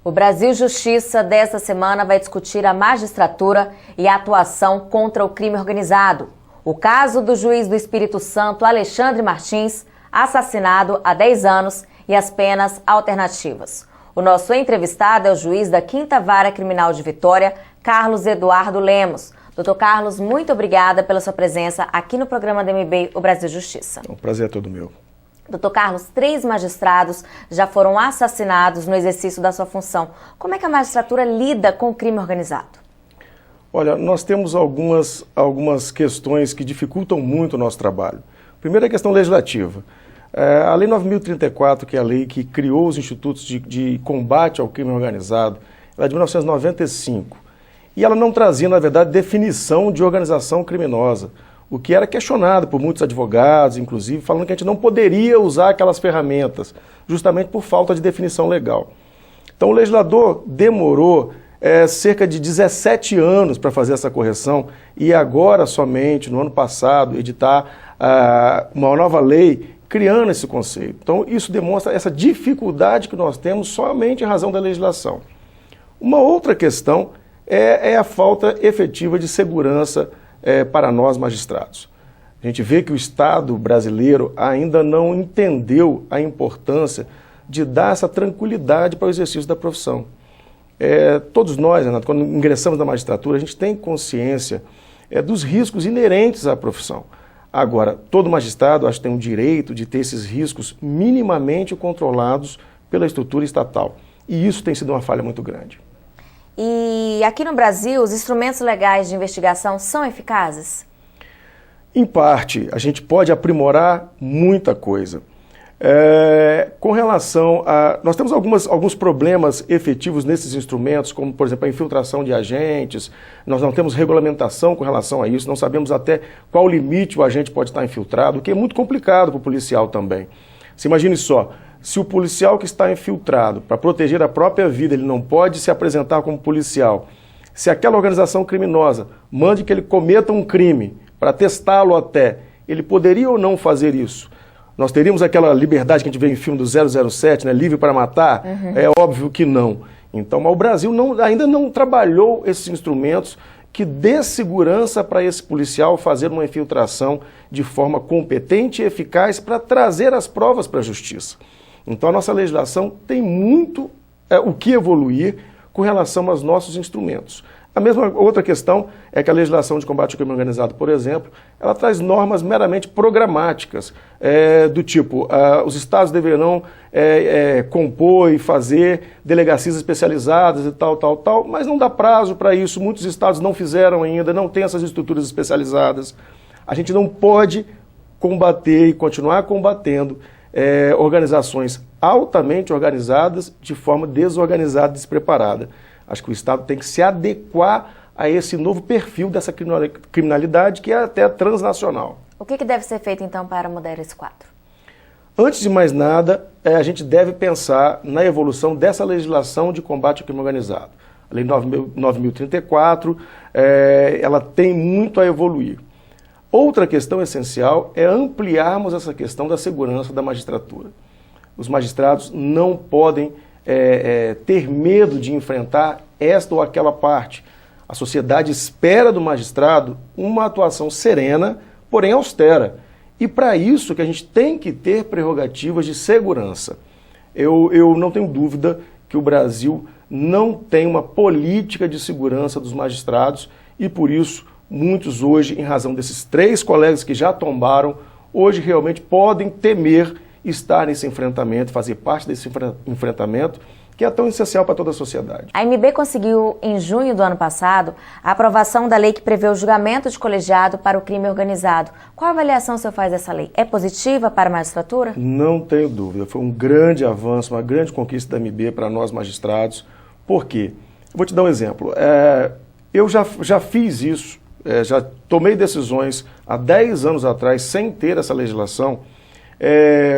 O Brasil Justiça desta semana vai discutir a magistratura e a atuação contra o crime organizado. O caso do juiz do Espírito Santo, Alexandre Martins, assassinado há 10 anos e as penas alternativas. O nosso entrevistado é o juiz da 5ª Vara Criminal de Vitória, Carlos Eduardo Lemos. Doutor Carlos, muito obrigada pela sua presença aqui no programa da MB, o Brasil Justiça. O prazer é todo meu. Doutor Carlos, 3 magistrados já foram assassinados no exercício da sua função. Como é que a magistratura lida com o crime organizado? Olha, nós temos algumas questões que dificultam muito o nosso trabalho. Primeiro é a questão legislativa. A Lei 9.034, que é a lei que criou os institutos de combate ao crime organizado, ela é de 1995. E ela não trazia, na verdade, definição de organização criminosa, o que era questionado por muitos advogados, inclusive, falando que a gente não poderia usar aquelas ferramentas, justamente por falta de definição legal. Então o legislador demorou cerca de 17 anos para fazer essa correção e agora somente, no ano passado, editar uma nova lei criando esse conceito. Então isso demonstra essa dificuldade que nós temos somente em razão da legislação. Uma outra questão é a falta efetiva de segurança para nós magistrados. A gente vê que o Estado brasileiro ainda não entendeu a importância de dar essa tranquilidade para o exercício da profissão. Todos nós, Renato, quando ingressamos na magistratura, a gente tem consciência dos riscos inerentes à profissão. Agora, todo magistrado, acho que tem o direito de ter esses riscos minimamente controlados pela estrutura estatal. E isso tem sido uma falha muito grande. E aqui no Brasil, os instrumentos legais de investigação são eficazes? Em parte, a gente pode aprimorar muita coisa. Com relação a... Nós temos alguns problemas efetivos nesses instrumentos, como, por exemplo, a infiltração de agentes. Nós não temos regulamentação com relação a isso, não sabemos até qual limite o agente pode estar infiltrado, o que é muito complicado para o policial também. Você imagine só, se o policial que está infiltrado, para proteger a própria vida, ele não pode se apresentar como policial. Se aquela organização criminosa mande que ele cometa um crime, para testá-lo até, ele poderia ou não fazer isso? Nós teríamos aquela liberdade que a gente vê em filme do 007, né, livre para matar? É óbvio que não. Então, mas o Brasil ainda não trabalhou esses instrumentos que dê segurança para esse policial fazer uma infiltração de forma competente e eficaz para trazer as provas para a justiça. Então a nossa legislação tem muito o que evoluir com relação aos nossos instrumentos. A mesma outra questão é que a legislação de combate ao crime organizado, por exemplo, ela traz normas meramente programáticas, do tipo, os estados deverão compor e fazer delegacias especializadas e tal, mas não dá prazo para isso, muitos estados não fizeram ainda, não têm essas estruturas especializadas. A gente não pode combater e continuar combatendo organizações altamente organizadas de forma desorganizada e despreparada. Acho que o Estado tem que se adequar a esse novo perfil dessa criminalidade que é até transnacional. O que deve ser feito então para mudar esse quadro? Antes de mais nada, a gente deve pensar na evolução dessa legislação de combate ao crime organizado. A Lei 9.034, ela tem muito a evoluir. Outra questão essencial é ampliarmos essa questão da segurança da magistratura. Os magistrados não podem ter medo de enfrentar esta ou aquela parte. A sociedade espera do magistrado uma atuação serena, porém austera. E para isso que a gente tem que ter prerrogativas de segurança. Eu não tenho dúvida que o Brasil não tem uma política de segurança dos magistrados e por isso muitos hoje, em razão desses 3 colegas que já tombaram, hoje realmente podem temer estar nesse enfrentamento, fazer parte desse enfrentamento, que é tão essencial para toda a sociedade. A MB conseguiu, em junho do ano passado, a aprovação da lei que prevê o julgamento de colegiado para o crime organizado. Qual avaliação o senhor faz dessa lei? É positiva para a magistratura? Não tenho dúvida. Foi um grande avanço, uma grande conquista da MB para nós magistrados. Por quê? Vou te dar um exemplo. Eu já fiz isso, já tomei decisões há 10 anos atrás, sem ter essa legislação,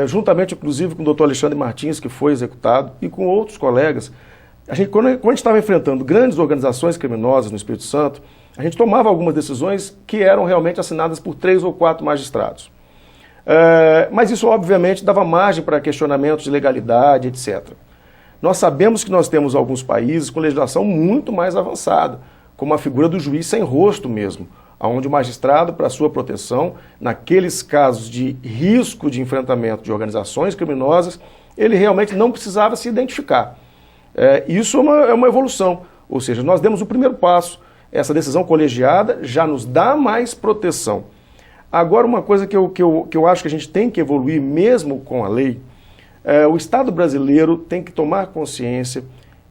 juntamente inclusive com o doutor Alexandre Martins, que foi executado, e com outros colegas. Quando a gente estava enfrentando grandes organizações criminosas no Espírito Santo, a gente tomava algumas decisões que eram realmente assinadas por 3 ou 4 magistrados. Mas isso obviamente dava margem para questionamentos de legalidade, etc. Nós sabemos que nós temos alguns países com legislação muito mais avançada, como a figura do juiz sem rosto mesmo, onde o magistrado, para sua proteção, naqueles casos de risco de enfrentamento de organizações criminosas, ele realmente não precisava se identificar. Isso é uma evolução, ou seja, nós demos o primeiro passo, essa decisão colegiada já nos dá mais proteção. Agora, uma coisa que eu acho que a gente tem que evoluir mesmo com a lei, o Estado brasileiro tem que tomar consciência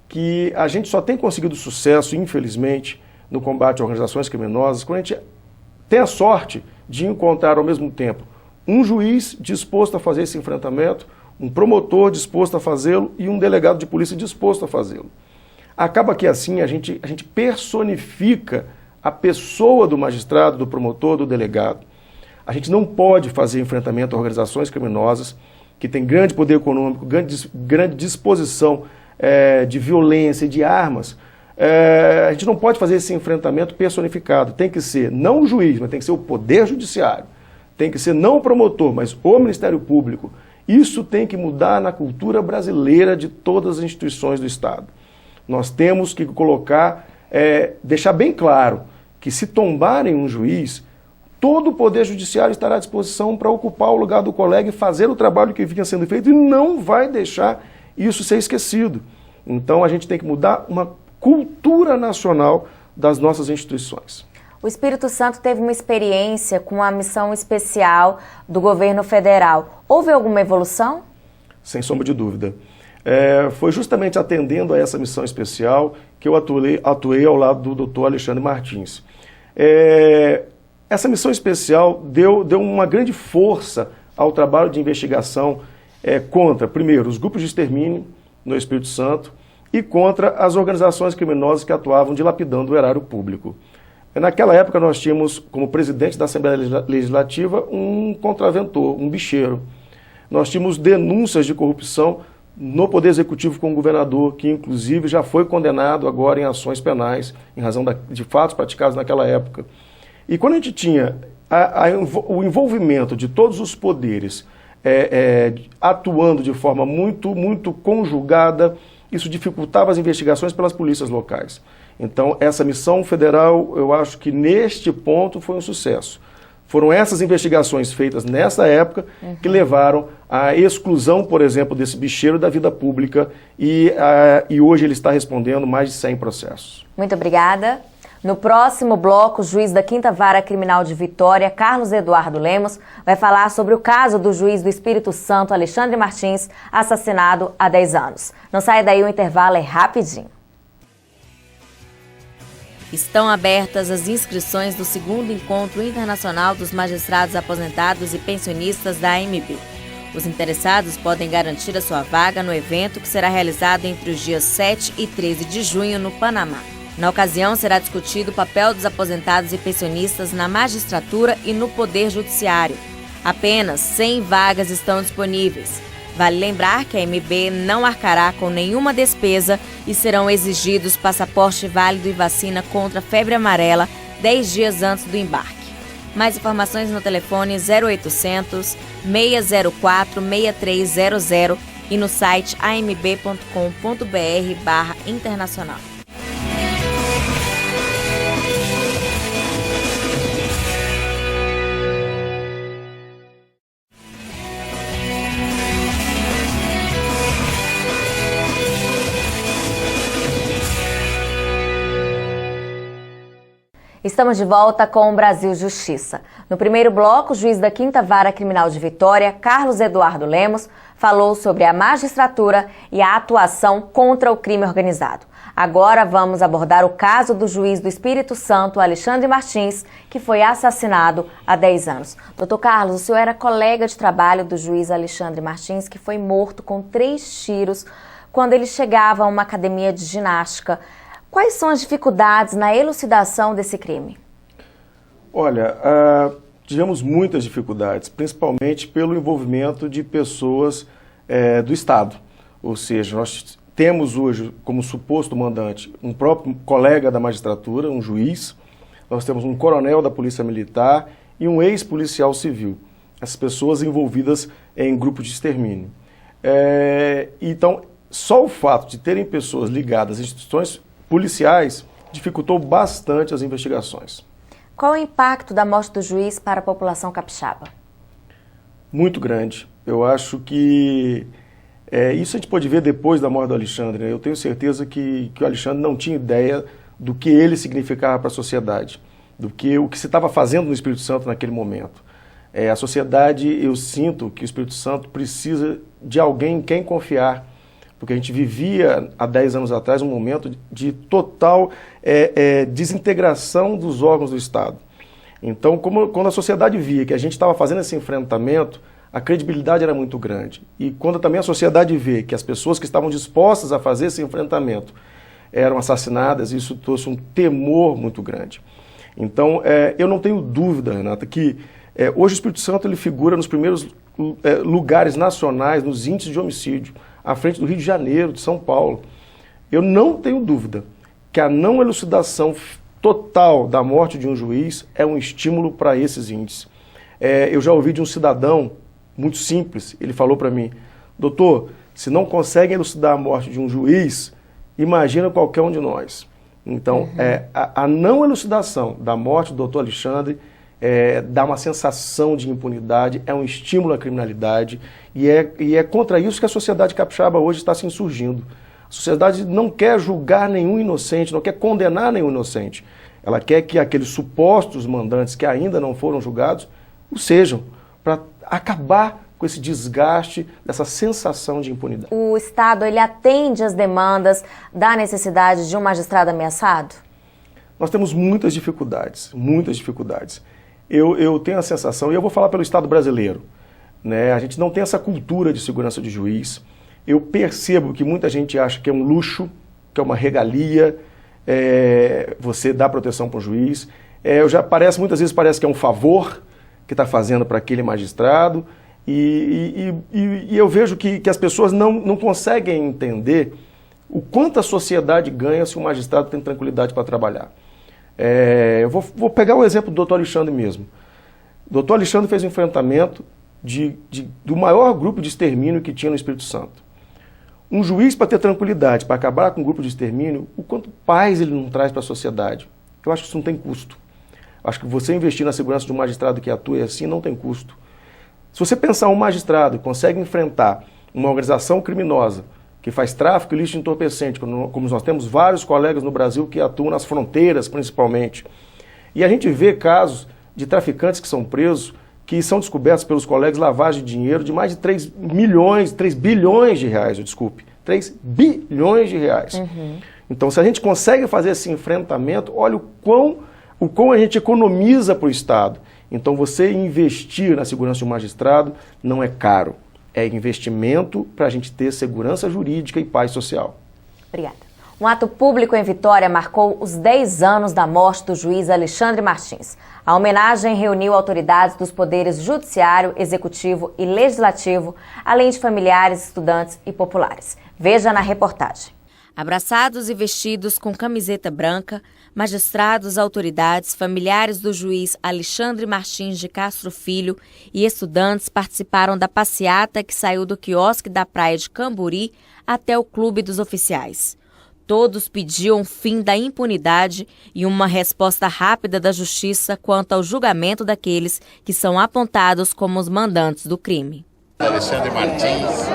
que a gente só tem conseguido sucesso, infelizmente, no combate a organizações criminosas, quando a gente tem a sorte de encontrar ao mesmo tempo um juiz disposto a fazer esse enfrentamento, um promotor disposto a fazê-lo e um delegado de polícia disposto a fazê-lo. Acaba que assim a gente personifica a pessoa do magistrado, do promotor, do delegado. A gente não pode fazer enfrentamento a organizações criminosas que têm grande poder econômico, grande disposição de violência e de armas. A gente não pode fazer esse enfrentamento personificado. Tem que ser não o juiz, mas tem que ser o Poder Judiciário. Tem que ser não o promotor, mas o Ministério Público. Isso tem que mudar na cultura brasileira de todas as instituições do Estado. Nós temos que colocar, deixar bem claro que se tombarem um juiz, todo o Poder Judiciário estará à disposição para ocupar o lugar do colega e fazer o trabalho que vinha sendo feito e não vai deixar isso ser esquecido. Então a gente tem que mudar uma cultura nacional das nossas instituições. O Espírito Santo teve uma experiência com a missão especial do governo federal. Houve alguma evolução? Sem sombra de dúvida. Foi justamente atendendo a essa missão especial que eu atuei ao lado do doutor Alexandre Martins. Essa missão especial deu uma grande força ao trabalho de investigação contra, primeiro, os grupos de extermínio no Espírito Santo e contra as organizações criminosas que atuavam dilapidando o erário público. Naquela época nós tínhamos como presidente da Assembleia Legislativa um contraventor, um bicheiro. Nós tínhamos denúncias de corrupção no Poder Executivo com o governador, que inclusive já foi condenado agora em ações penais, em razão de fatos praticados naquela época. E quando a gente tinha o envolvimento de todos os poderes atuando de forma muito conjugada, isso dificultava as investigações pelas polícias locais. Então, essa missão federal, eu acho que neste ponto foi um sucesso. Foram essas investigações feitas nessa época que levaram à exclusão, por exemplo, desse bicheiro da vida pública e hoje ele está respondendo mais de 100 processos. Muito obrigada. No próximo bloco, o juiz da 5ª Vara Criminal de Vitória, Carlos Eduardo Lemos, vai falar sobre o caso do juiz do Espírito Santo, Alexandre Martins, assassinado há 10 anos. Não saia daí, o intervalo é rapidinho. Estão abertas as inscrições do 2º Encontro Internacional dos Magistrados Aposentados e Pensionistas da AMB. Os interessados podem garantir a sua vaga no evento que será realizado entre os dias 7 e 13 de junho no Panamá. Na ocasião, será discutido o papel dos aposentados e pensionistas na magistratura e no Poder Judiciário. Apenas 100 vagas estão disponíveis. Vale lembrar que a AMB não arcará com nenhuma despesa e serão exigidos passaporte válido e vacina contra a febre amarela 10 dias antes do embarque. Mais informações no telefone 0800 604 6300 e no site amb.com.br/internacional. Estamos de volta com o Brasil Justiça. No primeiro bloco, o juiz da 5ª Vara Criminal de Vitória, Carlos Eduardo Lemos, falou sobre a magistratura e a atuação contra o crime organizado. Agora vamos abordar o caso do juiz do Espírito Santo, Alexandre Martins, que foi assassinado há 10 anos. Doutor Carlos, o senhor era colega de trabalho do juiz Alexandre Martins, que foi morto com 3 tiros quando ele chegava a uma academia de ginástica. Quais são as dificuldades na elucidação desse crime? Olha, tivemos muitas dificuldades, principalmente pelo envolvimento de pessoas do Estado. Ou seja, nós temos hoje como suposto mandante um próprio colega da magistratura, um juiz, nós temos um coronel da Polícia Militar e um ex-policial civil. Essas pessoas envolvidas em grupo de extermínio. Então, só o fato de terem pessoas ligadas às instituições policiais dificultou bastante as investigações. Qual o impacto da morte do juiz para a população capixaba? Muito grande. Eu acho que isso a gente pode ver depois da morte do Alexandre, né? Eu tenho certeza que o Alexandre não tinha ideia do que ele significava para a sociedade, o que se estava fazendo no Espírito Santo naquele momento. A sociedade, eu sinto que o Espírito Santo precisa de alguém em quem confiar, porque a gente vivia há 10 anos atrás um momento de total desintegração dos órgãos do Estado. Então, quando a sociedade via que a gente estava fazendo esse enfrentamento, a credibilidade era muito grande. E quando também a sociedade vê que as pessoas que estavam dispostas a fazer esse enfrentamento eram assassinadas, isso trouxe um temor muito grande. Então, eu não tenho dúvida, Renata, que hoje o Espírito Santo ele figura nos primeiros lugares nacionais, nos índices de homicídio, à frente do Rio de Janeiro, de São Paulo. Eu não tenho dúvida que a não elucidação total da morte de um juiz é um estímulo para esses índices. Eu já ouvi de um cidadão muito simples, ele falou para mim: doutor, se não conseguem elucidar a morte de um juiz, imagina qualquer um de nós. Então, a não elucidação da morte do doutor Alexandre dá uma sensação de impunidade, é um estímulo à criminalidade e é contra isso que a sociedade capixaba hoje está se insurgindo. A sociedade não quer julgar nenhum inocente, não quer condenar nenhum inocente. Ela quer que aqueles supostos mandantes que ainda não foram julgados o sejam, para acabar com esse desgaste, dessa sensação de impunidade. O Estado, ele atende às demandas da necessidade de um magistrado ameaçado? Nós temos muitas dificuldades, muitas dificuldades. Eu tenho a sensação, e eu vou falar pelo Estado brasileiro, né? A gente não tem essa cultura de segurança de juiz. Eu percebo que muita gente acha que é um luxo, que é uma regalia, você dá proteção para o juiz. Muitas vezes parece que é um favor que está fazendo para aquele magistrado. E eu vejo que as pessoas não conseguem entender o quanto a sociedade ganha se o magistrado tem tranquilidade para trabalhar. Eu vou pegar o exemplo do doutor Alexandre mesmo. O doutor Alexandre fez um enfrentamento do maior grupo de extermínio que tinha no Espírito Santo. Um juiz, para ter tranquilidade, para acabar com um grupo de extermínio, o quanto paz ele não traz para a sociedade. Eu acho que isso não tem custo. Acho que você investir na segurança de um magistrado que atua assim não tem custo. Se você pensar um magistrado que consegue enfrentar uma organização criminosa que faz tráfico ilícito de entorpecente, como nós temos vários colegas no Brasil que atuam nas fronteiras principalmente, e a gente vê casos de traficantes que são presos, que são descobertos pelos colegas lavagem de dinheiro de mais de 3 bilhões de reais, 3 bilhões de reais. Então, se a gente consegue fazer esse enfrentamento, olha o quão a gente economiza para o Estado. Então, você investir na segurança de um magistrado não é caro. É investimento para a gente ter segurança jurídica e paz social. Obrigada. Um ato público em Vitória marcou os 10 anos da morte do juiz Alexandre Martins. A homenagem reuniu autoridades dos poderes judiciário, executivo e legislativo, além de familiares, estudantes e populares. Veja na reportagem. Abraçados e vestidos com camiseta branca, magistrados, autoridades, familiares do juiz Alexandre Martins de Castro Filho e estudantes participaram da passeata que saiu do quiosque da praia de Camburi até o Clube dos Oficiais. Todos pediam o fim da impunidade e uma resposta rápida da justiça quanto ao julgamento daqueles que são apontados como os mandantes do crime. Alexandre Martins,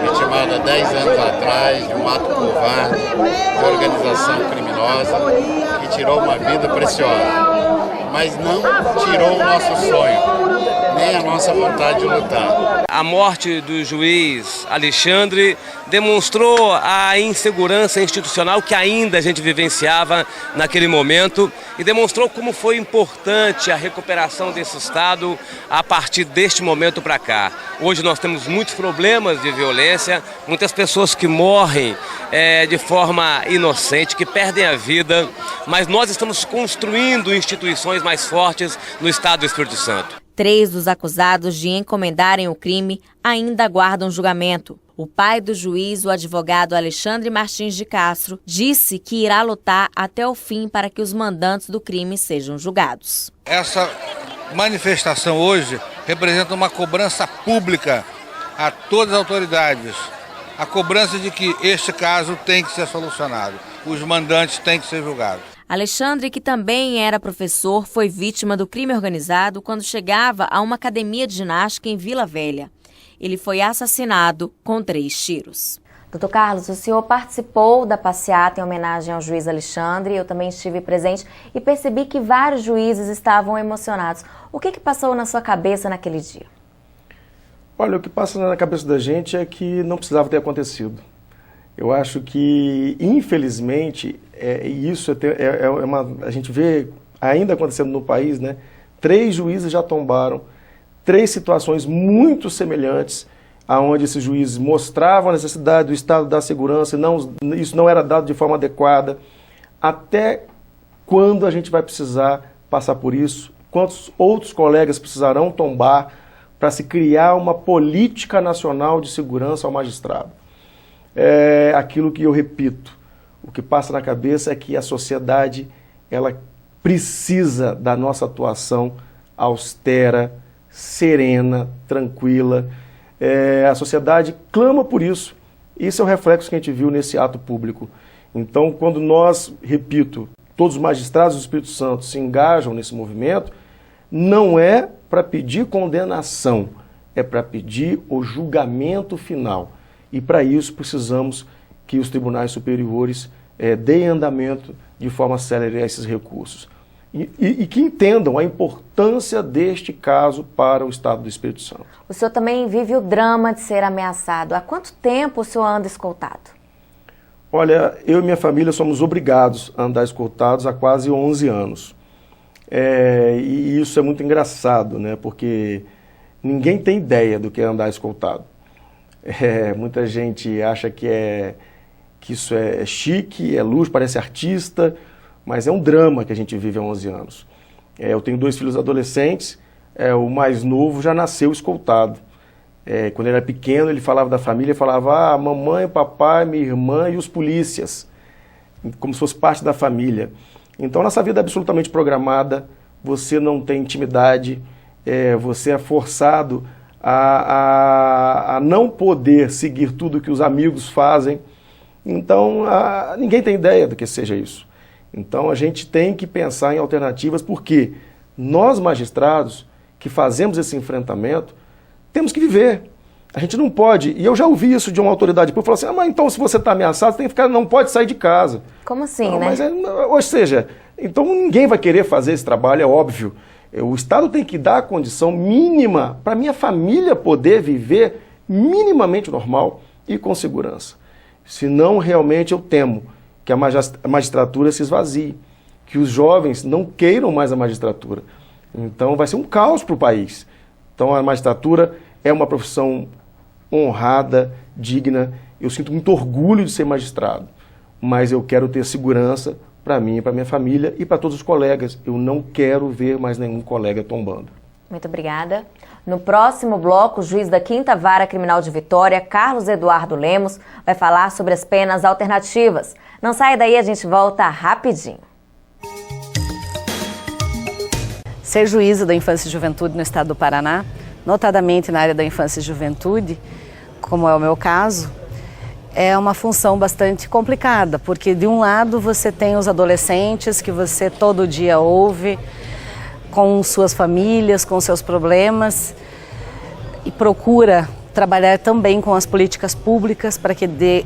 vitimado há 10 anos atrás de um ato covarde de organização criminosa que tirou uma vida preciosa, mas não tirou o nosso sonho, nem a nossa vontade de lutar. A morte do juiz Alexandre demonstrou a insegurança institucional que ainda a gente vivenciava naquele momento e demonstrou como foi importante a recuperação desse Estado a partir deste momento para cá. Hoje nós temos muitos problemas de violência, muitas pessoas que morrem de forma inocente, que perdem a vida, mas nós estamos construindo instituições mais fortes no Estado do Espírito Santo. 3 dos acusados de encomendarem o crime ainda aguardam julgamento. O pai do juiz, o advogado Alexandre Martins de Castro, disse que irá lutar até o fim para que os mandantes do crime sejam julgados. Essa manifestação hoje representa uma cobrança pública a todas as autoridades a cobrança de que este caso tem que ser solucionado, os mandantes têm que ser julgados. Alexandre, que também era professor, foi vítima do crime organizado quando chegava a uma academia de ginástica em Vila Velha. Ele foi assassinado com 3 tiros. Doutor Carlos, o senhor participou da passeata em homenagem ao juiz Alexandre, eu também estive presente e percebi que vários juízes estavam emocionados. O que passou na sua cabeça naquele dia? Olha, o que passa na cabeça da gente é que não precisava ter acontecido. Eu acho que, infelizmente, a gente vê ainda acontecendo no país, né? 3 juízes já tombaram, 3 situações muito semelhantes, aonde esses juízes mostravam a necessidade do Estado da segurança, isso não era dado de forma adequada. Até quando a gente vai precisar passar por isso? Quantos outros colegas precisarão tombar para se criar uma política nacional de segurança ao magistrado? É aquilo que eu repito, o que passa na cabeça é que a sociedade ela precisa da nossa atuação austera, serena, tranquila. A sociedade clama por isso. Isso é o reflexo que a gente viu nesse ato público. Então, quando nós, repito, todos os magistrados do Espírito Santo se engajam nesse movimento, não é para pedir condenação, é para pedir o julgamento final. E para isso precisamos que os tribunais superiores deem andamento de forma célere a esses recursos. E que entendam a importância deste caso para o Estado do Espírito Santo. O senhor também vive o drama de ser ameaçado. Há quanto tempo o senhor anda escoltado? Olha, eu e minha família somos obrigados a andar escoltados há quase 11 anos. E isso é muito engraçado, né? Porque ninguém tem ideia do que é andar escoltado. Muita gente acha que isso é chique, é luxo, parece artista, mas é um drama que a gente vive há 11 anos. Eu tenho 2 filhos adolescentes, o mais novo já nasceu escoltado. Quando ele era pequeno, ele falava da família, falava mamãe, papai, minha irmã e os polícias, como se fosse parte da família. Então, nossa vida é absolutamente programada, você não tem intimidade, você é forçado a não poder seguir tudo que os amigos fazem. Então, ninguém tem ideia do que seja isso. Então, a gente tem que pensar em alternativas, porque nós, magistrados, que fazemos esse enfrentamento, temos que viver. A gente não pode, e eu já ouvi isso de uma autoridade pública, falou assim, mas então se você está ameaçado, você tem que ficar, não pode sair de casa. Como assim, não, né? Mas ou seja, então ninguém vai querer fazer esse trabalho, é óbvio. O Estado tem que dar a condição mínima para a minha família poder viver minimamente normal e com segurança. Senão, realmente, eu temo que a magistratura se esvazie, que os jovens não queiram mais a magistratura. Então, vai ser um caos para o país. Então, a magistratura é uma profissão honrada, digna. Eu sinto muito orgulho de ser magistrado, mas eu quero ter segurança para mim, para minha família e para todos os colegas. Eu não quero ver mais nenhum colega tombando. Muito obrigada. No próximo bloco, o juiz da 5ª Vara Criminal de Vitória, Carlos Eduardo Lemos, vai falar sobre as penas alternativas. Não saia daí, a gente volta rapidinho. Ser juíza da infância e juventude no estado do Paraná, notadamente na área da infância e juventude, como é o meu caso, é uma função bastante complicada, porque de um lado você tem os adolescentes que você todo dia ouve, com suas famílias, com seus problemas, e procura trabalhar também com as políticas públicas para que dê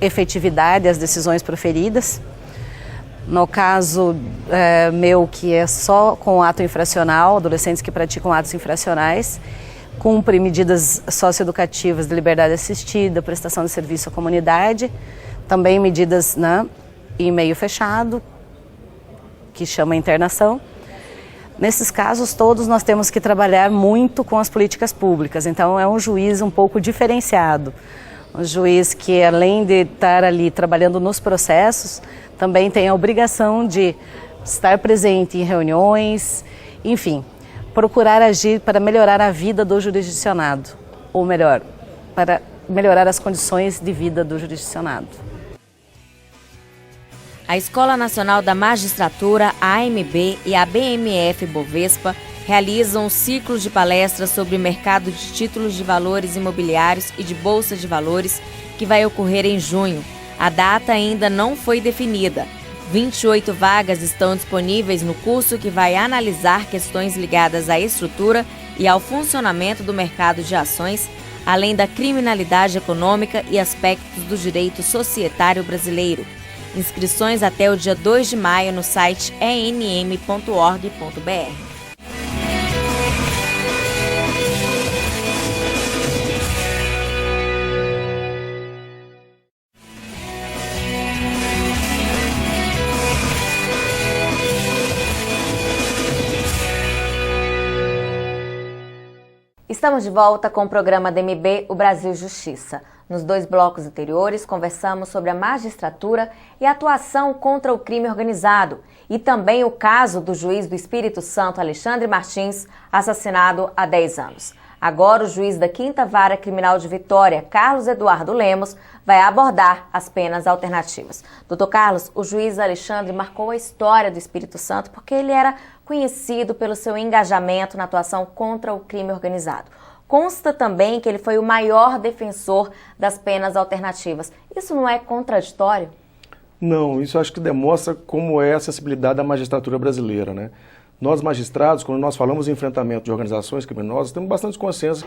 efetividade às decisões proferidas. No caso meu, que é só com ato infracional, adolescentes que praticam atos infracionais, cumpre medidas socioeducativas de liberdade assistida, prestação de serviço à comunidade, também medidas em meio fechado, que chama internação. Nesses casos todos nós temos que trabalhar muito com as políticas públicas, então é um juiz um pouco diferenciado. Um juiz que, além de estar ali trabalhando nos processos, também tem a obrigação de estar presente em reuniões, enfim, procurar agir para melhorar a vida do jurisdicionado, ou melhor, para melhorar as condições de vida do jurisdicionado. A Escola Nacional da Magistratura, a AMB e a BMF Bovespa realizam um ciclo de palestras sobre o mercado de títulos de valores imobiliários e de bolsa de valores que vai ocorrer em junho. A data ainda não foi definida. 28 vagas estão disponíveis no curso que vai analisar questões ligadas à estrutura e ao funcionamento do mercado de ações, além da criminalidade econômica e aspectos do direito societário brasileiro. Inscrições até o dia 2 de maio no site enm.org.br. Estamos de volta com o programa DMB, o Brasil Justiça. Nos 2 blocos anteriores, conversamos sobre a magistratura e a atuação contra o crime organizado e também o caso do juiz do Espírito Santo, Alexandre Martins, assassinado há 10 anos. Agora, o juiz da 5ª Vara Criminal de Vitória, Carlos Eduardo Lemos, vai abordar as penas alternativas. Doutor Carlos, o juiz Alexandre marcou a história do Espírito Santo porque ele era conhecido pelo seu engajamento na atuação contra o crime organizado. Consta também que ele foi o maior defensor das penas alternativas. Isso não é contraditório? Não, isso acho que demonstra como é a sensibilidade da magistratura brasileira, né? Nós, magistrados, quando nós falamos em enfrentamento de organizações criminosas, temos bastante consciência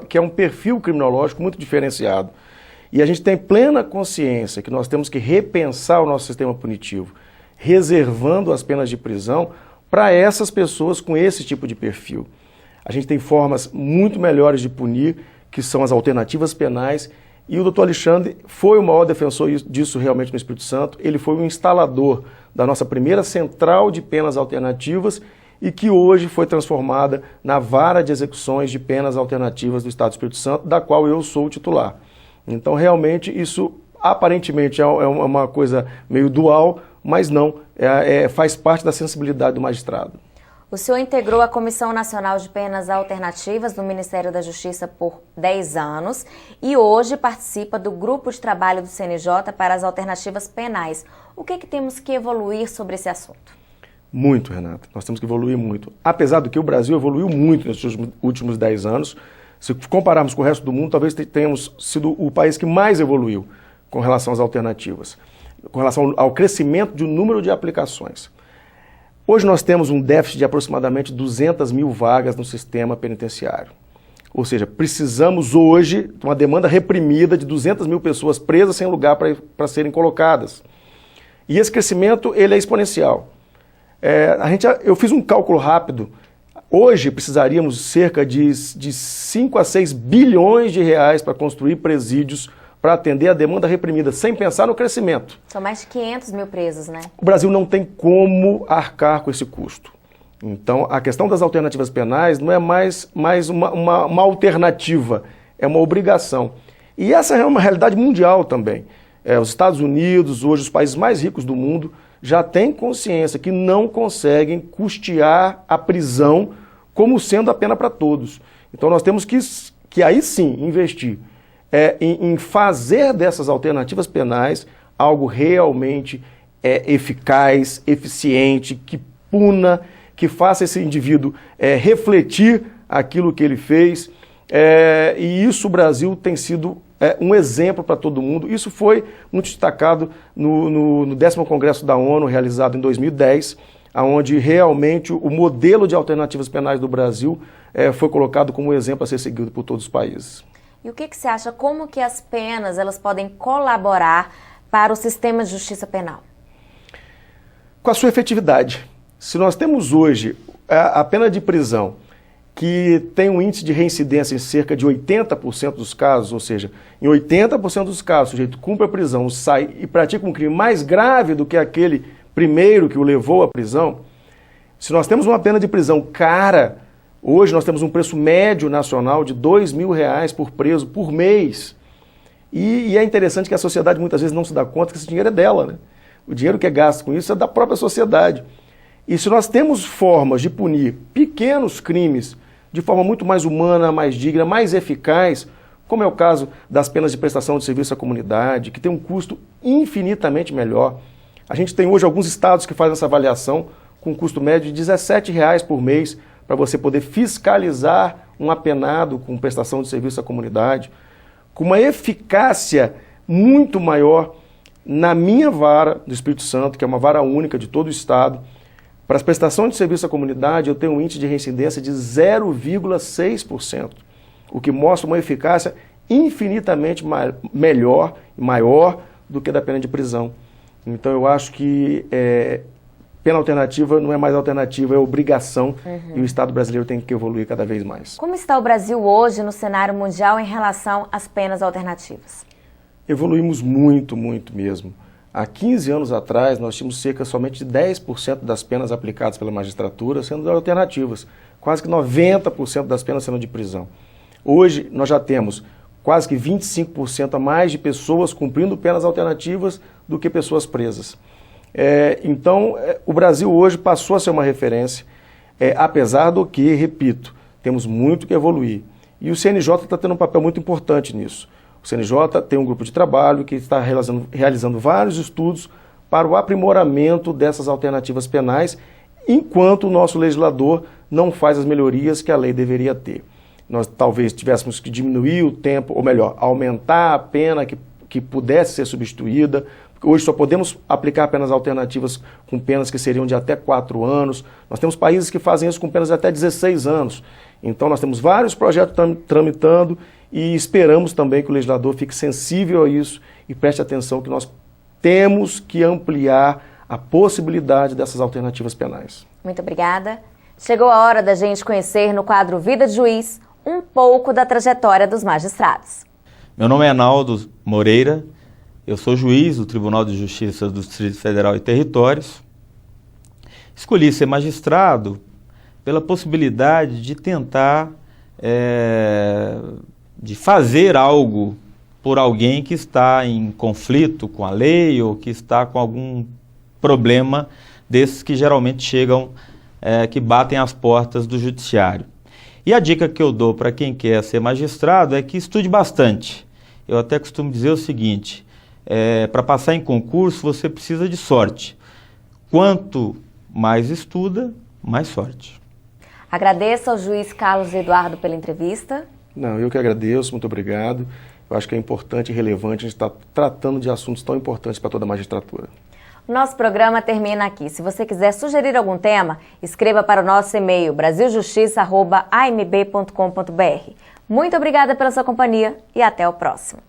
que é um perfil criminológico muito diferenciado. E a gente tem plena consciência que nós temos que repensar o nosso sistema punitivo, reservando as penas de prisão para essas pessoas com esse tipo de perfil. A gente tem formas muito melhores de punir, que são as alternativas penais, e o doutor Alexandre foi o maior defensor disso realmente no Espírito Santo. Ele foi o instalador da nossa primeira central de penas alternativas e que hoje foi transformada na Vara de Execuções de Penas Alternativas do Estado do Espírito Santo, da qual eu sou o titular. Então, realmente, isso aparentemente é uma coisa meio dual, mas não, faz parte da sensibilidade do magistrado. O senhor integrou a Comissão Nacional de Penas Alternativas do Ministério da Justiça por 10 anos e hoje participa do Grupo de Trabalho do CNJ para as Alternativas Penais. O que temos que evoluir sobre esse assunto? Muito, Renata. Nós temos que evoluir muito. Apesar do que o Brasil evoluiu muito nesses últimos 10 anos, se compararmos com o resto do mundo, talvez tenhamos sido o país que mais evoluiu com relação às alternativas, com relação ao crescimento de um número de aplicações. Hoje nós temos um déficit de aproximadamente 200 mil vagas no sistema penitenciário. Ou seja, precisamos hoje de uma demanda reprimida de 200 mil pessoas presas sem lugar para serem colocadas. E esse crescimento ele é exponencial. Eu fiz um cálculo rápido. Hoje precisaríamos cerca de 5 a 6 bilhões de reais para construir presídios para atender a demanda reprimida, sem pensar no crescimento. São mais de 500 mil presos, né? O Brasil não tem como arcar com esse custo. Então, a questão das alternativas penais não é mais uma alternativa, é uma obrigação. E essa é uma realidade mundial também. Os Estados Unidos, hoje os países mais ricos do mundo, já têm consciência que não conseguem custear a prisão como sendo a pena para todos. Então, nós temos que aí sim investir em fazer dessas alternativas penais algo realmente eficaz, eficiente, que puna, que faça esse indivíduo refletir aquilo que ele fez. E isso o Brasil tem sido um exemplo para todo mundo. Isso foi muito destacado no 10º Congresso da ONU, realizado em 2010, onde realmente o modelo de alternativas penais do Brasil foi colocado como exemplo a ser seguido por todos os países. E o que você acha, como que as penas elas podem colaborar para o sistema de justiça penal? Com a sua efetividade. Se nós temos hoje a pena de prisão, que tem um índice de reincidência em cerca de 80% dos casos, ou seja, em 80% dos casos o sujeito cumpre a prisão, sai e pratica um crime mais grave do que aquele primeiro que o levou à prisão, se nós temos uma pena de prisão cara, hoje nós temos um preço médio nacional de R$2.000 por preso por mês. E é interessante que a sociedade muitas vezes não se dá conta que esse dinheiro é dela, né? O dinheiro que é gasto com isso é da própria sociedade. E se nós temos formas de punir pequenos crimes de forma muito mais humana, mais digna, mais eficaz, como é o caso das penas de prestação de serviço à comunidade, que tem um custo infinitamente melhor. A gente tem hoje alguns estados que fazem essa avaliação com um custo médio de R$17 por mês para você poder fiscalizar um apenado com prestação de serviço à comunidade, com uma eficácia muito maior na minha vara do Espírito Santo, que é uma vara única de todo o Estado. Para as prestações de serviço à comunidade, eu tenho um índice de reincidência de 0,6%, o que mostra uma eficácia infinitamente melhor e maior do que da pena de prisão. Então eu acho que pena alternativa não é mais alternativa, é obrigação, e o Estado brasileiro tem que evoluir cada vez mais. Como está o Brasil hoje no cenário mundial em relação às penas alternativas? Evoluímos muito, muito mesmo. Há 15 anos atrás, nós tínhamos somente 10% das penas aplicadas pela magistratura sendo alternativas, quase que 90% das penas sendo de prisão. Hoje, nós já temos quase que 25% a mais de pessoas cumprindo penas alternativas do que pessoas presas. Então, o Brasil hoje passou a ser uma referência, apesar do que, repito, temos muito que evoluir. E o CNJ está tendo um papel muito importante nisso. O CNJ tem um grupo de trabalho que está realizando vários estudos para o aprimoramento dessas alternativas penais, enquanto o nosso legislador não faz as melhorias que a lei deveria ter. Nós talvez tivéssemos que diminuir o tempo, ou melhor, aumentar a pena que pudesse ser substituída. Hoje só podemos aplicar penas alternativas com penas que seriam de até 4 anos. Nós temos países que fazem isso com penas de até 16 anos. Então nós temos vários projetos tramitando e esperamos também que o legislador fique sensível a isso e preste atenção que nós temos que ampliar a possibilidade dessas alternativas penais. Muito obrigada. Chegou a hora da gente conhecer no quadro Vida de Juiz um pouco da trajetória dos magistrados. Meu nome é Naldo Moreira, eu sou juiz do Tribunal de Justiça do Distrito Federal e Territórios. Escolhi ser magistrado pela possibilidade de tentar de fazer algo por alguém que está em conflito com a lei ou que está com algum problema desses que geralmente chegam, que batem as portas do judiciário. E a dica que eu dou para quem quer ser magistrado é que estude bastante. Eu até costumo dizer o seguinte, para passar em concurso você precisa de sorte. Quanto mais estuda, mais sorte. Agradeço ao juiz Carlos Eduardo pela entrevista. Não, eu que agradeço, muito obrigado. Eu acho que é importante e relevante a gente estar tratando de assuntos tão importantes para toda a magistratura. O nosso programa termina aqui. Se você quiser sugerir algum tema, escreva para o nosso e-mail brasiljustiça@amb.com.br. Muito obrigada pela sua companhia e até o próximo.